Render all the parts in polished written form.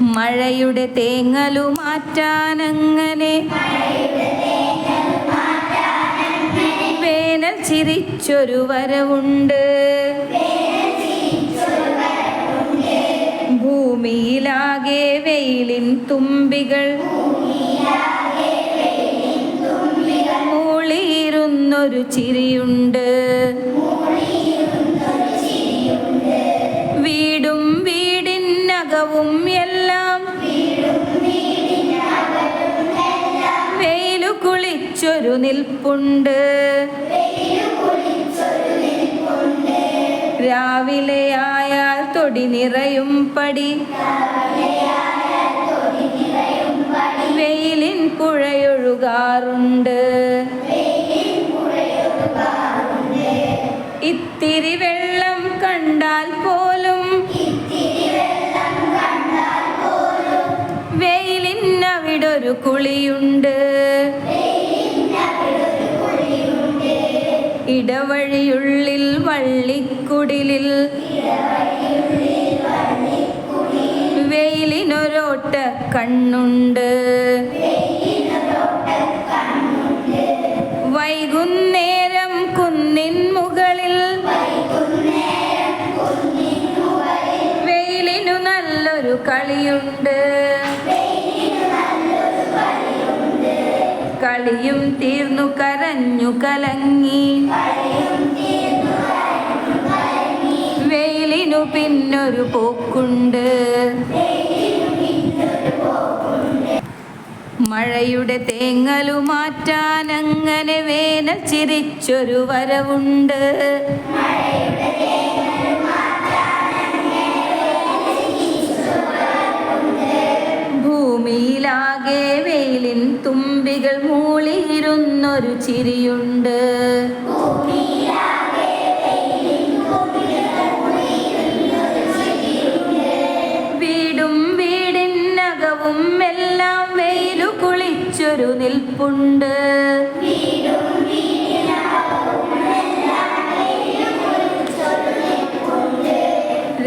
മഴയുടെ തേങ്ങലു മാറ്റാനങ്ങനെ വേനൽ ചിരിച്ചൊരു വരവുണ്ട്. ഭൂമിയിലാകെ വെയിലിൻ തുമ്പികൾ മൂളിയിരുന്നൊരു ചിരിയുണ്ട്. വീടും വീടിനകവും എല്ലാം വെയിലു കുളിച്ചൊരു നിൽപ്പുണ്ട്. രാവിലെയായാൽ തൊടി നിറയും പടി വെയിലിൻ പുഴയൊഴുകാറുണ്ട്. ഇത്തിരി വെള്ളം കണ്ടാൽ പോലും വെയിലിനവിടൊരു കുളിയുണ്ട്. ഇടവഴിയുള്ളിൽ വള്ളിക്കുടിലിൽ വെയിലിനൊരോട്ട കണ്ണുണ്ട്. വൈകുന്നേരം കുന്നിൻ മുകളിൽ വെയിലിനു നല്ലൊരു കളിയുണ്ട്. കളിയും തീർന്നു കരഞ്ഞു കലങ്ങി വെയിലിനു പിന്നൊരു പോക്കുണ്ട്. മഴയുടെ തേങ്ങലു മാറ്റാനങ്ങനെ വേനൽ ചിരിച്ചൊരു വരവുണ്ട്. ഭൂമിയിലാകെ വെയിലിൻ തുമ്പികൾ മൂളിയിരുന്നൊരു ചിരിയുണ്ട്. വീടും വീടിനകവും എല്ലാം വെയിലു കുളിച്ചൊരു നിൽപ്പുണ്ട്.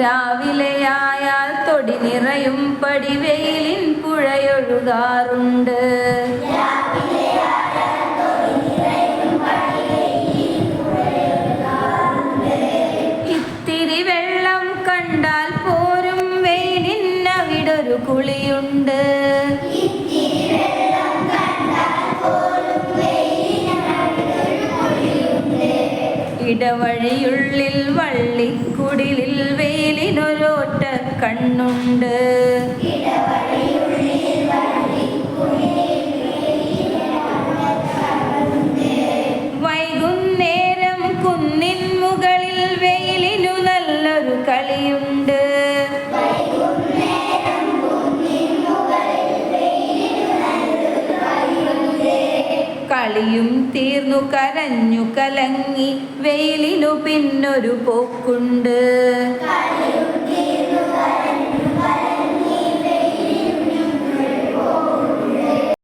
രാവിലെയായാൽ തൊടി നിറയും പടി വെയിലിൻ പുഴയൊഴുകാറുണ്ട്. ഇത്തിരി വെള്ളം കണ്ടാൽ പോരും വെയിലിനവിടൊരു കുളിയുണ്ട്. ഇടവഴിയുള്ളിൽ വള്ളിക്കുടിലിൽ വെയിലിനൊരോട്ട കണ്ണുണ്ട്. വൈകുന്നേരം കുന്നിൻ മുകളിൽ വെയിലിനു നല്ലൊരു കളിയുണ്ട്. കളിയും തീർന്നു കരഞ്ഞു കലങ്ങി വെയിലിനു പിന്നൊരു പോക്കുണ്ട്.